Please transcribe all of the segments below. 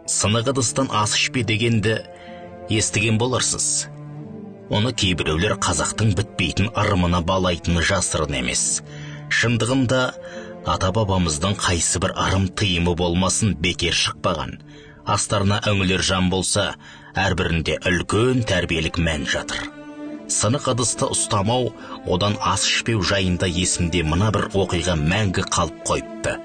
Сынық ыдыстан ас ішпе дегенді естіген боларсыз. Оны кейбіреулер қазақтың бітпейтін ырымына балайтыны жасырын емес. Шындығында ата-бабамыздың қайсы бір ырым тыйымы болмасын бекер шықпаған. Астарына өңілер жан болса, әрбірінде үлкен тәрбиелік мән жатыр. Сынық ыдысты ұстамау, одан ас ішпеу жайында есімде мына бір оқиға мәңгі қалып қойыпты.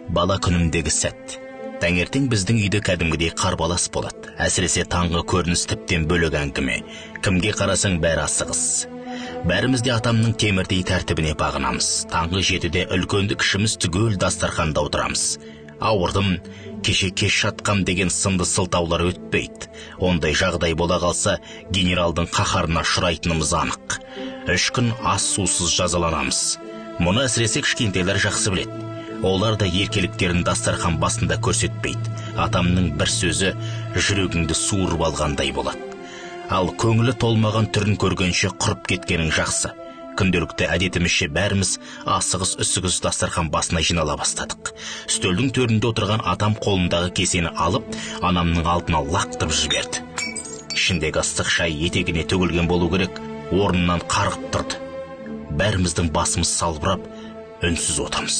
Бала күнімдегі сәт. Таңертең біздің үйде кәдімгідей қарбалас болады. Әсіресе таңғы көрініс тіптен бөлек әңгіме. Кімге қарасаң бәрі асығыс. Бәрімізде атамның темірдей тәртібіне бағынамыз. Таңғы 7-де үлкенді кішіміз түгел дастарханда отырамыз. Ауырдым, кеше кеш жатқам деген сынды сылтаулар өтпейді. Ондай жағдай бола қалса, генералдың қаһарына ұшырайтынымыз анық. 3 күн ас сусыз жазаланамыз. Мұны әсіресе кішкентайлар жақсы біледі. Олар да еркеліктерін дастархан басында көрсетпейді. Атамның бір сөзі жүрегіңді суырып алғандай болады. Ал көңілі толмаған түрін көргенше құрып кеткенің жақсы. Күнделікті әдетімізше бәріміз асығыс үсігіз дастархан басына жинала бастадық. Үстелдің төрінде отырған атам қолындағы кесені алып, анамның алдына лақтып жіберді. Ішіндегі ыстық шай етегіне төгілген болу керек, орнынан қарғып тұрды. Бәріміздің басымыз салбырап, үнсіз отырмыз.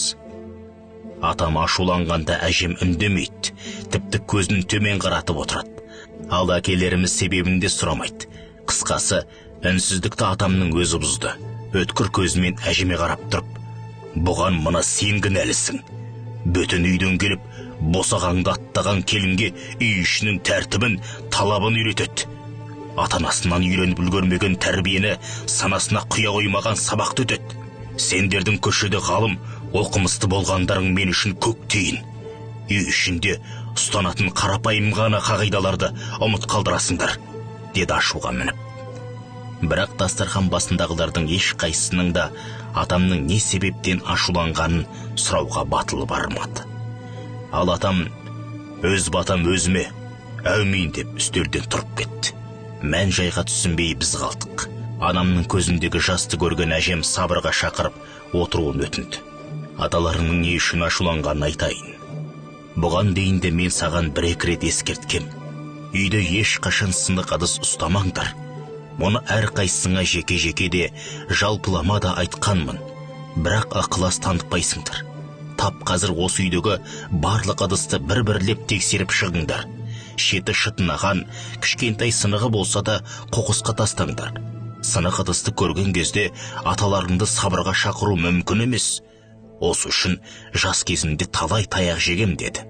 Атам ашуланғанда әжем үндемейді, тіпті көзін төмен қаратып отырады. Ал әкелеріміз себебін де сұрамайды. Қысқасы, үнсіздікті атамның өзі бұзды. Өткір көзімен әжеме қарап тұрып, бұған мына сен кінәлісің. Бөтен үйден келіп, босағаңды аттаған келінге үй ішінің тәртібін, талабын үйретеді. Ата-анасынан үйреніп үлгермеген тәрбиені санасына құя қоймаған сабақты өтеді. Сендердің көшеде ғалым, оқымысты болғандарың мен үшін көк тиын. Үй ішінде ұстанатын қарапайым ғана қағидаларды ұмыт қалдырасыңдар, деді ашуға мініп. Бірақ дастархан басындағылардың ешқайсысының да атамның не себептен ашуланғанын сұрауға батылы бармады. Ал атам, өз батам өзіме, әумин деп үстелден тұрып кетті. Мән жайға түсінбей біз қалдық. Анамның көзіндегі жасты көрген әжем сабырға шақырып отыруын өтінді. Аталарының не үшін ашуланғанын айтайын. Бұған дейін де мен саған 1-2 рет ескерткем. Үйде ешқашан сынық ыдыс ұстамаңдар. Мұны әрқайсыңа жеке-жеке де жалпылама да айтқанмын. Бірақ ықылас танытпайсыңдар. Тап қазір осы үйдегі барлық ыдысты бір-бірлеп тексеріп шығыңдар. Шеті шытынаған, кішкентай сынығы болса да қоқысқа тастаңдар. Сынық ыдысты көрген кезде аталарыңды сабырға шақыру мүмкін емес. Осы үшін жас кезімде талай таяқ жегем, деді.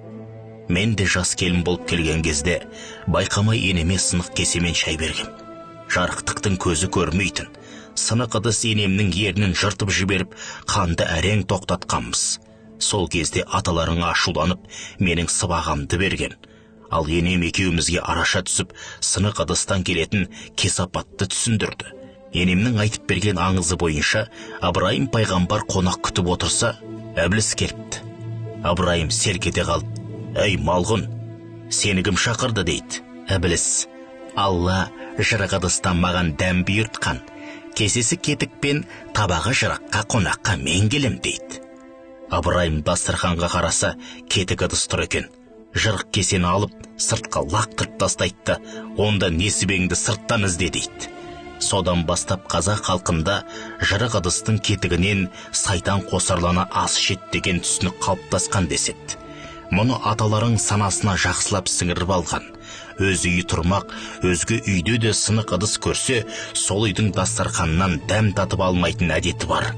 Мен де жас келін болып келген кезде байқамай енеме сынық кесемен шай бергем. Жарықтықтың көзі көрмейтін. Сынық ыдыс енемнің ернін жыртып жіберіп, қанды әрең тоқтатқанбыз. Сол кезде аталарың ашуланып, менің сыбағамды берген. Ал енем екеумізге араша түсіп, сынық ыдыстан келетін кесапатты түсіндірді. Енемнің айтып берген аңызы бойынша, Абырайым пайғамбар қонақ күтіп отырса, әбіліс келіпті. Абырайым селк ете қалып, «Әй, малғұн, сені кім шақырды?» дейді. Әбіліс, «Алла жырық ыдыстан маған дәм бұйыртқан. Кесесі кетікпен табағы жыраққа қонаққа мен келем», дейді. Абырайым дастарханға қараса, кетік ыдыс тұр екен. Жырық кесені алып, сыртқа лақтырып тастайды, онда несібеңді сырттан ізде, дейді. Содан бастап қазақ халқында жырық ыдыстың кетігінен сайтан қосарлана ас ішет деген түсінік қалыптасқан деседі. Мұны аталарың санасына жақсылап сіңіріп алған. Өз үйі тұрмақ, өзге үйде де сынық ыдыс көрсе, сол үйдің дастарханынан дәм татып алмайтын әдеті бар.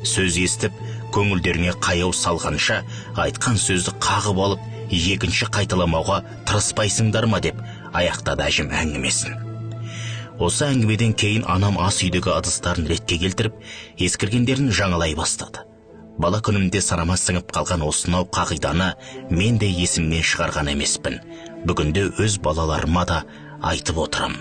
Сөз естіп, көңілдеріне қаяу салғанша, айтқан сөзді қағып алып, екінші қайталамауға тырыспайсыңдар ма деп аяқтады әжем әңгімесін. Осы әңгімеден кейін анам ас үйдегі ыдыстарын ретке келтіріп, ескіргендерін жаңалай бастады. Бала күнімде санама сіңіп қалған осынау қағиданы мен де есімнен шығарған емеспін. Бүгінде өз балаларыма да айтып отырам.